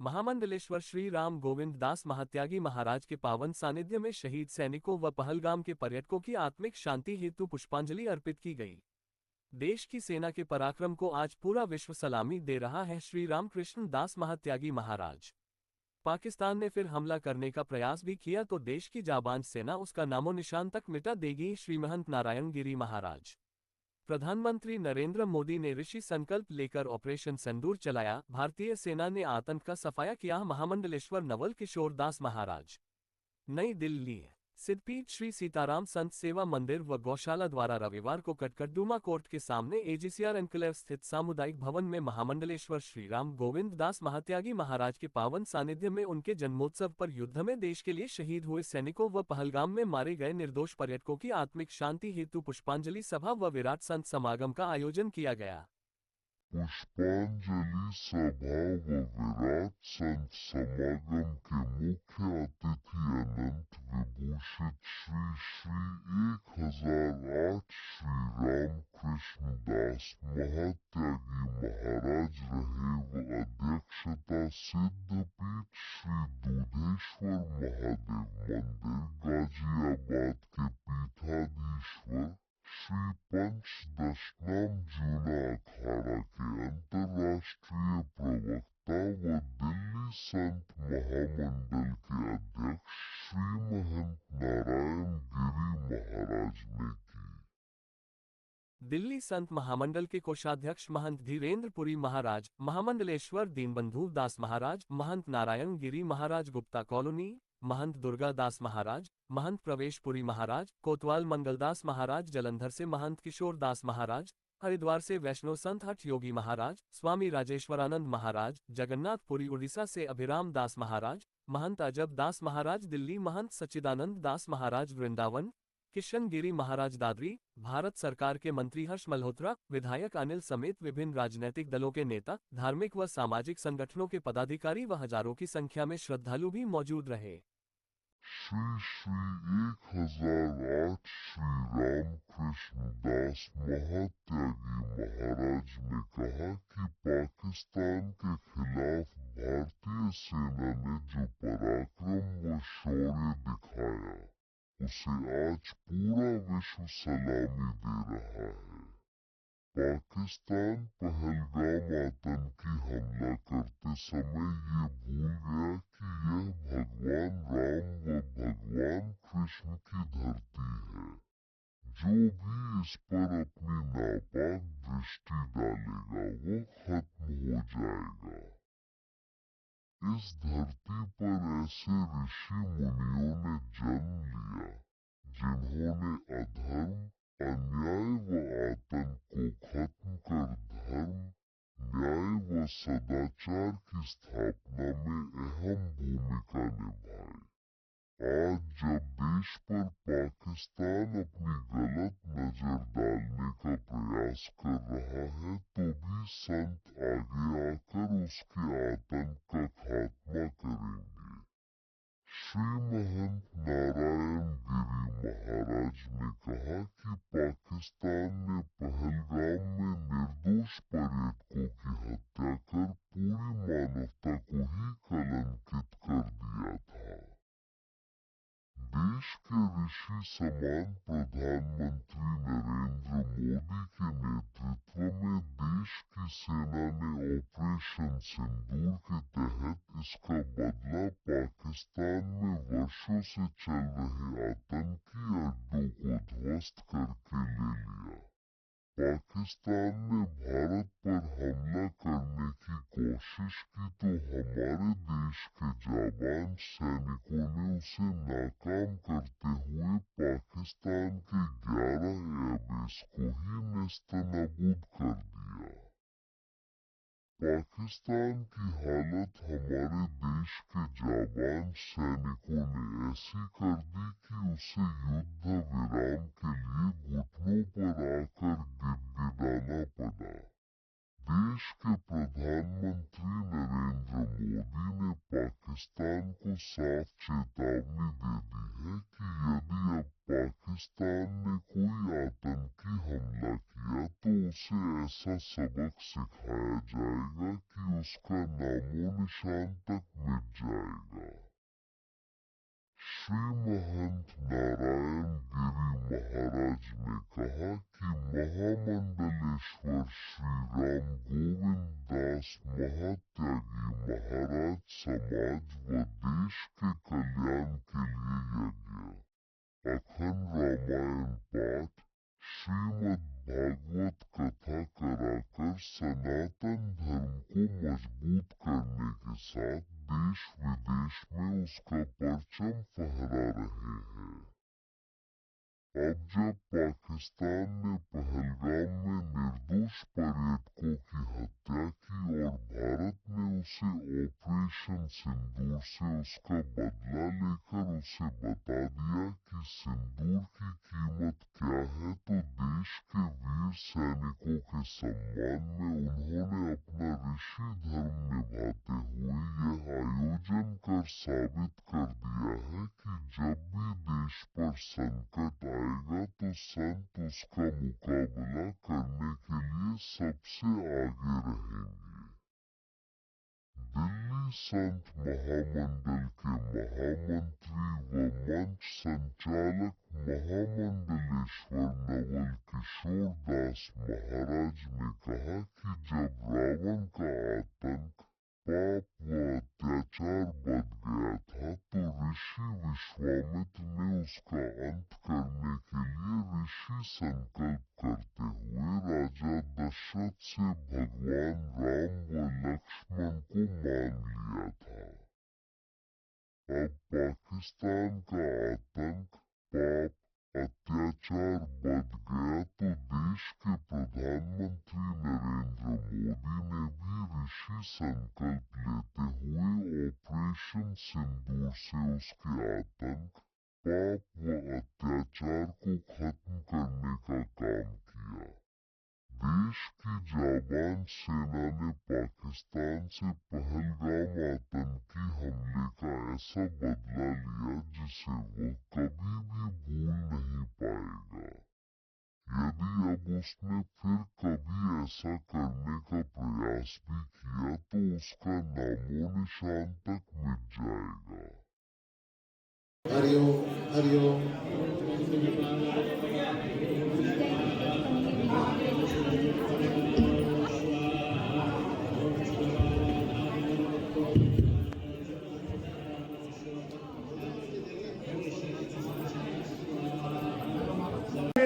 महामंडलेश्वर श्री राम गोविंद दास महात्यागी महाराज के पावन सानिध्य में शहीद सैनिकों व पहलगाम के पर्यटकों की आत्मिक शांति हेतु पुष्पांजलि अर्पित की गई। देश की सेना के पराक्रम को आज पूरा विश्व सलामी दे रहा है। श्री रामकृष्ण दास महात्यागी महाराज। पाकिस्तान ने फिर हमला करने का प्रयास भी किया तो देश की जाबांज सेना उसका नामो निशान तक मिटा देगी। श्री महंत नारायण गिरी महाराज। प्रधानमंत्री नरेंद्र मोदी ने ऋषि संकल्प लेकर ऑपरेशन सिंदूर चलाया। भारतीय सेना ने आतंक का सफाया किया। महामंडलेश्वर नवल किशोर दास महाराज। नई दिल्ली सिद्धपीठ श्री सीताराम संत सेवा मंदिर व गौशाला द्वारा रविवार को कटकटडुमा कोर्ट के सामने एजीसीआर एनक्लेव स्थित सामुदायिक भवन में महामंडलेश्वर श्री राम गोविंद दास महात्यागी महाराज के पावन सानिध्य में उनके जन्मोत्सव पर युद्ध में देश के लिए शहीद हुए सैनिकों व पहलगाम में मारे गए निर्दोष पर्यटकों की आत्मिक शांति हेतु पुष्पांजलि सभा व विराट संत समागम का आयोजन किया गया। पुष्पांजलि सभा व विराट संत समागम के मुख्य अतिथि अनंत विभूषित श्री श्री 1008 श्री रामकृष्ण दास महात्यागी महाराज रहे व अध्यक्षता सिद्धपीठ श्री दूधेश्वर महादेव मंदिर गाजियाबाद के पीठाधीश्वर श्री पंचदशनाम जूना अखाड़ा के अंतर्राष्ट्रीय प्रवक्ता व दिल्ली संत महामंडल के अध्यक्ष श्री महंत नारायण गिरी महाराज ने की। दिल्ली संत महामंडल के कोषाध्यक्ष महंत धीरेन्द्रपुरी महाराज, महामंडलेश्वर दीनबंधु दास महाराज, महंत नारायण गिरी महाराज गुप्ता कॉलोनी, महंत दुर्गा दास महाराज, महंत प्रवेशपुरी महाराज, कोतवाल मंगलदास महाराज, जलंधर से महंत किशोर दास महाराज, हरिद्वार से वैष्णव संत हठ योगी महाराज, स्वामी राजेश्वरानंद महाराज, जगन्नाथपुरी उड़ीसा से अभिराम दास महाराज, महंत अजब दास महाराज दिल्ली, महंत सच्चिदानंद दास महाराज वृंदावन, किशन गिरी महाराज दादरी, भारत सरकार के मंत्री हर्ष मल्होत्रा, विधायक अनिल समेत विभिन्न राजनीतिक दलों के नेता, धार्मिक व सामाजिक संगठनों के पदाधिकारी व हजारों की संख्या में श्रद्धालु भी मौजूद रहे। श्री श्री 1008 श्री रामकृष्ण दास महात्यागी महाराज ने कहा कि पाकिस्तान के खिलाफ भारतीय सेना ने जो पराक्रम व शौर्य दिखाया उसे आज पूरा विश्व सलामी दे रहा है। पाकिस्तान पहलगाम आतंकी हमला करते समय ये भूल गया कि यह भगवान राम व भगवान कृष्ण की धरती है। जो भी इस पर अपनी नापाक दृष्टि डालेगा वो खत्म हो जाएगा। इस धरती पर ऐसे ऋषि मुनियों ने जन्म लिया जिन्होंने अधर्म, अन्याय व आतंक को खत्म कर धर्म, न्याय व सदाचार की स्थापना में अहम भूमिका निभाई। आज जब देश पर पाकिस्तान अपनी गलत नजर डालने का प्रयास कर रहा है तो भी संत आगे आकर उसके आतंक का खात्मा करेंगे। श्री महंत नारायण गिरी महाराज ने कहा कि पाकिस्तान ने पहलगाम में निर्दोष पर्यटकों की हत्या कर पूरी मानवता को ही कलंकित कर दिया था। देश के ऋषि समान प्रधानमंत्री नरेंद्र मोदी के नेतृत्व में देश की सेना ने ऑपरेशन सिंदूर के तहत इसका बदला पाकिस्तान में वर्षों से चल रहे आतंकी अड्डों को ध्वस्त करके ले लिया। पाकिस्तान ने भारत पर हमला करने की कोशिश की तो हमारे देश के जाबाज सैनिकों ने उसे नाकाम करते हुए पाकिस्तान के 11 एयरबेस को ही नेस्तनाबूद कर दिया। पाकिस्तान की हालत हमारे देश के जाबाज सैनिकों ने ऐसी कर दी कि उसे युद्ध विराम के लिए घुटनों पर आकर गिड़गिड़ाना पड़ा। देश के प्रधानमंत्री नरेंद्र मोदी ने पाकिस्तान को साफ चेतावनी दे दी है कि यदि अब पाकिस्तान ने कोई आतंकी हमला किया तो उसे ऐसा सबक सिखाया जाएगा कि उसका नामो निशान तक मिट जाएगा। श्री महंत नारायण गिरी महाराज ने कहा कि महामंडलेश्वर श्री राम गोविंद दास महात्यागी महाराज समाज व देश के कल्याण के लिए यज्ञ, अखंड रामायण पाठ, श्रीमद् भागवत कथा कराकर सनातन धर्म को मजबूत करने के साथ देश विदेश में उसका परचम फहरा रहे हैं। अब जब पाकिस्तान ने पहलगाम में निर्दोष पर्यटकों की हत्या की और भारत ने उसे ऑपरेशन सिंदूर से उसका बदला लेकर उसे बता दिया कि सिंदूर की कीमत क्या है, तो देश के वीर सैनिकों के सम्मान में उन्होंने अपना ऋषि धर्म निभाते हुए यह आयोजन कर साबित कर दिया है कि जब भी देश पर संकट आएगा तो संत उसका मुकाबला करने के लिए सबसे आगे रहेंगे। दिल्ली संत महामंडल के महामंत्री व मंच संचालक महामंडलेश्वर नवल किशोर दास महाराज ने कहा कि जब रावण का आतंक, पाप व अत्याचार बढ़ गया था तो ऋषि विश्वामित्र ने उसका अंत करने के लिए ऋषि संकल्प करते हुए राजा दशरथ से भगवान राम व लक्ष्मण को मांग लिया था। अब पाकिस्तान का आतंक, पाप, अत्याचार बढ़ गया तो देश के प्रधानमंत्री नरेंद्र मोदी ने भी ऋषि संकल्प लेते हुए ऑपरेशन सिंदूर से उसके आतंक, पाप व अत्याचार को खत्म करने का काम किया। देश की जाबाज सेना ने पाकिस्तान से पहलगाम आतंकी हमले का ऐसा बदला लिया जिसे वो कभी भी भूल नहीं पाएगा। यदि अब उसने फिर कभी ऐसा करने का प्रयास भी किया तो उसका नामो निशान तक मिट जाएगा। हरिओम हरिओम।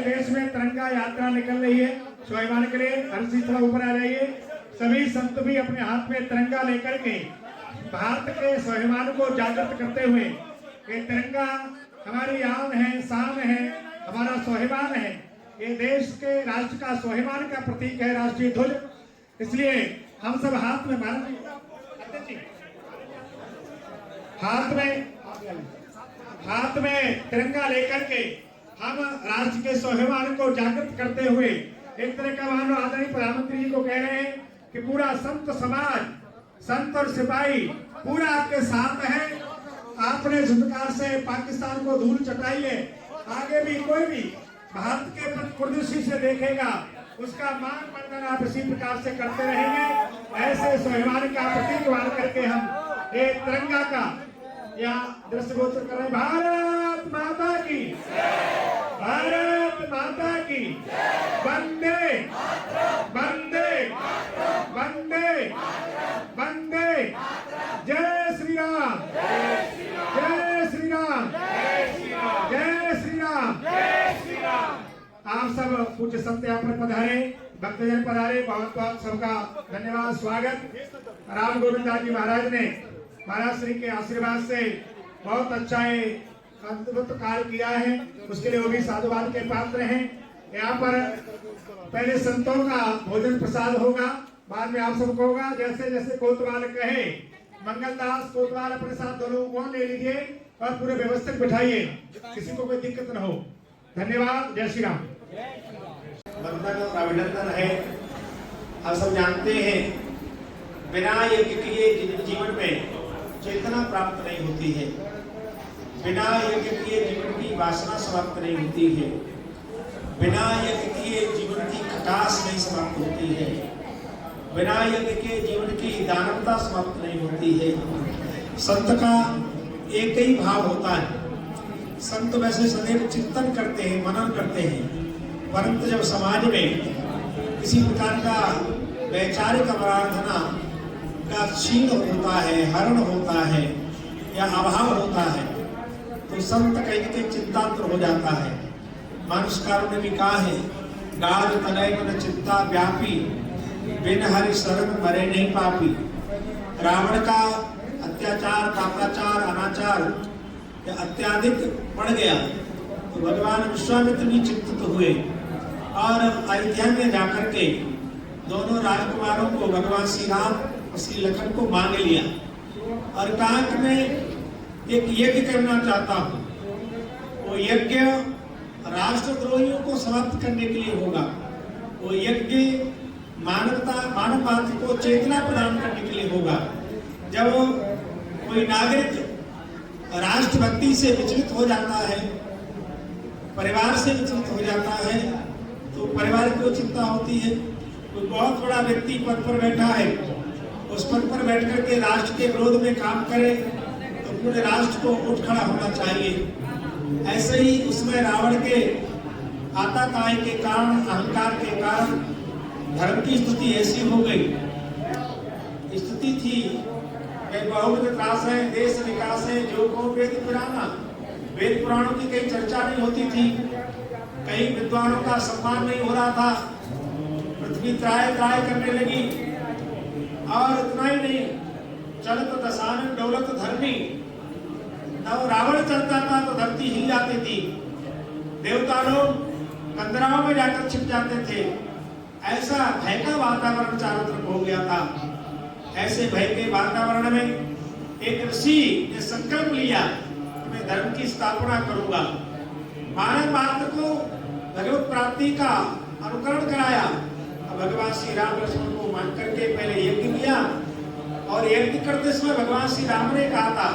देश में तिरंगा यात्रा निकल रही है स्वाभिमान के लिए। हर्षी थोड़ा ऊपर आ जाइए। सभी संत भी अपने हाथ में तिरंगा लेकर के भारत के स्वाभिमान को जागृत करते हुए, ये तिरंगा हमारी आन है, शान है, हमारा स्वाभिमान है, ये देश के राष्ट्र का स्वाभिमान का प्रतीक है राष्ट्रीय ध्वज। इसलिए हम सब हाथ में हाथ में तिरंगा लेकर के हम राष्ट्र के स्वाभिमान को जागृत करते हुए एक तरह का मानो आदरणीय प्रधानमंत्री जी को कह रहे हैं कि पूरा संत समाज, संत और सिपाही पूरा आपके साथ है। आपने झुंझकार से पाकिस्तान को धूल चटाई है। आगे भी कोई भी भारत के प्रदृष्टि से देखेगा उसका मान मर्दन आप इसी प्रकार से करते रहेंगे। ऐसे स्वाभिमान का प्रतीक मान करके हम एक तिरंगा का यहाँ दृष्टिगोचर कर रहे हैं। भारत माता की, भारत माता की, वंदे वंदे वंदे वंदे, जय श्री राम, जय श्री राम, जय श्री राम। आप सब पूज्य संत यहाँ पर पधारे, भक्तजन पधारे, बहुत बहुत सबका धन्यवाद, स्वागत। राम गोविंद दास जी महाराज ने महाराज श्री के आशीर्वाद से बहुत अच्छा अद्भुत कार्य किया है, उसके लिए वो भी साधुवाद के पात्र हैं। यहाँ पर पहले संतों का भोजन प्रसाद होगा, बाद में आप सबको होगा। जैसे जैसे कोतवाल कहे, मंगलदास कोतवाल अपने साथ दोनों को ले लीजिए और पूरे व्यवस्थित बिठाइए, किसी को कोई दिक्कत न हो। धन्यवाद। जय श्री राम। वंदन और अभिनंदन है। आप सब जानते हैं बिना यज्ञ किए जीवन में चेतना प्राप्त नहीं होती है, बिना यज्ञ किए जीवन की वासना समाप्त नहीं होती है, बिना यज्ञ किए जीवन की खटास नहीं समाप्त होती है, बिना यज्ञ के जीवन की दानवता समाप्त नहीं होती है। संत का एक ही भाव होता है। संत वैसे सदैव चिंतन करते हैं, मनन करते हैं, परंतु जब समाज में किसी प्रकार का वैचारिक आराधना का क्षीण होता है, हरण होता है या अभाव होता है, तो संत कहीं न कहीं चिंतातुर हो जाता है। मानसकारों ने भी कहा है, गाज तनय मन चिंता व्यापी, बिन हरि शरण मरे नहीं पापी। रावण का अत्याचार, पापाचार, अनाचार अत्याधिक बढ़ गया तो भगवान विश्वामित्र भी चिंतित हुए और अयोध्या में जाकर के दोनों राजकुमारों को भगवान श्री राम और श्री लखन को मांग लिया और कहा कि मैं एक यज्ञ करना चाहता हूँ। वो यज्ञ राष्ट्रद्रोहियों को समाप्त करने के लिए होगा। वो यज्ञ मानव मात्र को चेतना प्रदान करने के लिए होगा। जब कोई नागरिक राष्ट्रभक्ति से विचलित हो जाता है, परिवार से विचलित हो जाता है, तो परिवार को चिंता होती है। कोई बहुत बड़ा व्यक्ति पद पर बैठा है, उस पद पर बैठ करके राष्ट्र के विरोध में काम करे तो पूरे राष्ट्र को उठ खड़ा होना चाहिए। ऐसे ही उसमें रावण के आताताई के कारण, अहंकार के कारण धर्म की स्थिति ऐसी हो गई। स्थिति थी बहुविध त्रास है, देश विकास है, जो को वेद पुराना, वेद पुराणों की कहीं चर्चा नहीं होती थी, कई विद्वानों का सम्मान नहीं हो रहा था, पृथ्वी त्राय त्राय करने लगी। और इतना ही नहीं, चलत दशानन दौलत धर्मी, नव रावण चलता था तो धरती हिल जाती थी, देवता लोग कंदराओं में जाकर छिप जाते थे। ऐसा भय का वातावरण चारों तरफ हो गया था। ऐसे भय के वातावरण में एक ऋषि ने संकल्प लिया कि मैं धर्म की स्थापना करूंगा। मानव मात्र को भगवत प्राप्ति का अनुकरण कराया। भगवान श्री राम लक्ष्मण को मान करके पहले यज्ञ किया और यज्ञ करते समय भगवान श्री राम ने कहा था,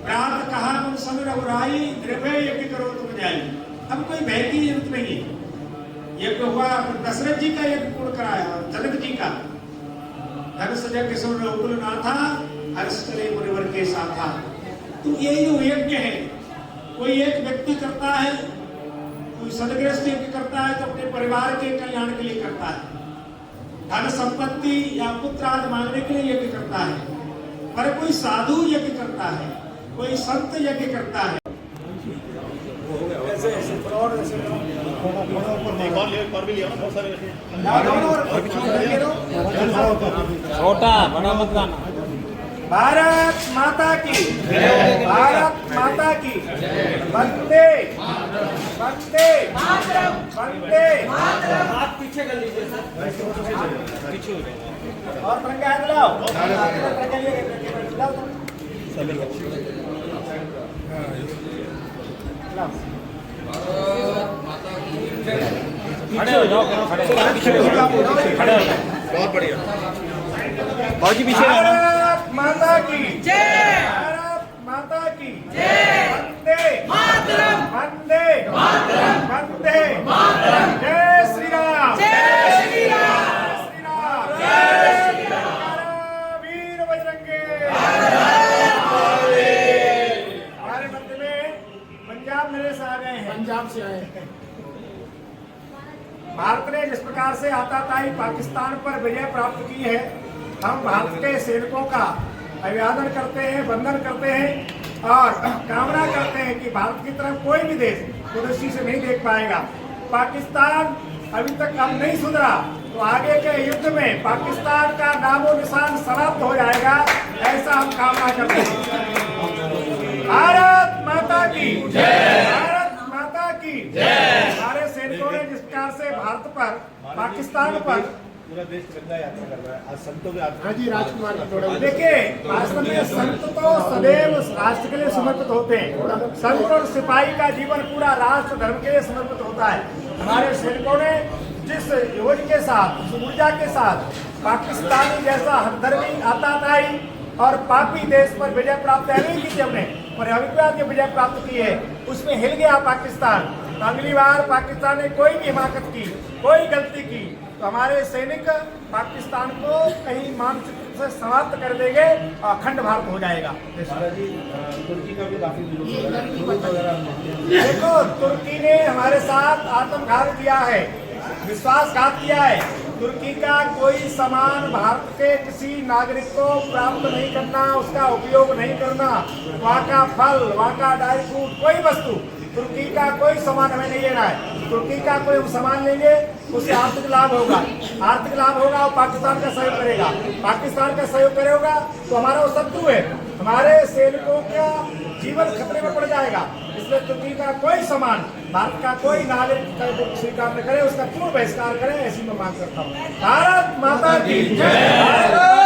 प्रात कहा मन समय रघुराई, निर्भय यज्ञ करो तुम जाई। अब कोई भय की जरूरत नहीं है। यज्ञ हुआ, दशरथ जी का यज्ञ पूर्ण कराया, जनक जी का। धन सजा के सुन उकुल ना था, हर्ष चले मुनिवर के साथा। तो यही जो यज्ञ है, कोई एक व्यक्ति करता है, कोई सदग्रस्त यज्ञ करता है तो अपने परिवार के कल्याण के लिए करता है, धन संपत्ति या पुत्र आदि मांगने के लिए यज्ञ करता है। पर कोई साधु यज्ञ करता है, कोई संत यज्ञ करता है। छोटा बड़ा मत गाना। भारत माता की, भारत माता की, वंदे वंदे वंदे। हाथ पीछे कर लीजिए सर, पीछे और तिरंगा हाथ लाओ। खड़े हो जाओ, खड़े खड़े हो जाओ। बहुत बढ़िया। बाबूजी पीछे भारत माता की जय, भारत माता की जय, वंदे मातरम, वंदे मातरम, वंदे मातरम। जय श्री राम, जय श्री राम, श्री राम, जय श्री राम। वीर बजरंगे, हमारे मध्य में पंजाब नरेश आ गए हैं, पंजाब से आए हैं। भारत ने जिस प्रकार से आताताई पाकिस्तान पर विजय प्राप्त की है, हम भारत के सैनिकों का अभिवादन करते हैं, वंदन करते हैं और कामना करते हैं कि भारत की तरफ कोई भी देश कुदृष्टि से नहीं देख पाएगा। पाकिस्तान अभी तक अब नहीं सुधरा तो आगे के युद्ध में पाकिस्तान का नामो निशान समाप्त हो जाएगा, ऐसा हम कामना करते हैं। भारत माता की जय, भारत माता की जय। हमारे सैनिकों ने जिस प्रकार से भारत पर, पाकिस्तान पर पूरा देश तिरंगा यात्रा कर रहा है। आज संतों के हाँ जी राजकुमार जी, देखिए वास्तव में संत तो सदैव राष्ट्र के लिए समर्पित होते हैं। संत और सिपाही का जीवन पूरा राष्ट्र धर्म के लिए समर्पित होता है। हमारे सैनिकों ने जिस योज के साथ, जिस ऊर्जा के साथ पाकिस्तानी जैसा हरधर्मी, आताताई और पापी देश पर विजय प्राप्त नहीं की थी हमने, पर अभिप्राय की विजय प्राप्त की है, उसमें हिल गया पाकिस्तान। अगली बार पाकिस्तान ने कोई भी हिमाकत की, कोई गलती की तो हमारे सैनिक पाकिस्तान को कहीं मानचित्र से समाप्त कर देंगे और अखंड भारत हो जाएगा। महाराज जी तुर्की का भी काफी विरोध हो रहा है, विरोध वगैरह हम देखते हैं। देखो, तुर्की ने हमारे साथ आत्मघात किया है, विश्वासघात किया है। तुर्की का कोई सामान भारत के किसी नागरिक को प्राप्त नहीं करना, उसका उपयोग नहीं करना, वहाँ का फल, वहाँ का ड्राई फ्रूट, कोई वस्तु, तुर्की का कोई सामान हमें नहीं लेना है। तुर्की का कोई हम सामान लेंगे उससे आर्थिक लाभ होगा, आर्थिक लाभ होगा और पाकिस्तान का सहयोग करेगा। पाकिस्तान का सहयोग करेगा तो हमारा वो शत्रु है, हमारे सैनिकों का जीवन खतरे में पड़ जाएगा। इसलिए तुर्की का कोई सामान भारत का कोई नागरिक स्वीकार न करे, उसका पूर्ण बहिष्कार करें, ऐसी मैं मांग करता हूँ। भारत माता की जय।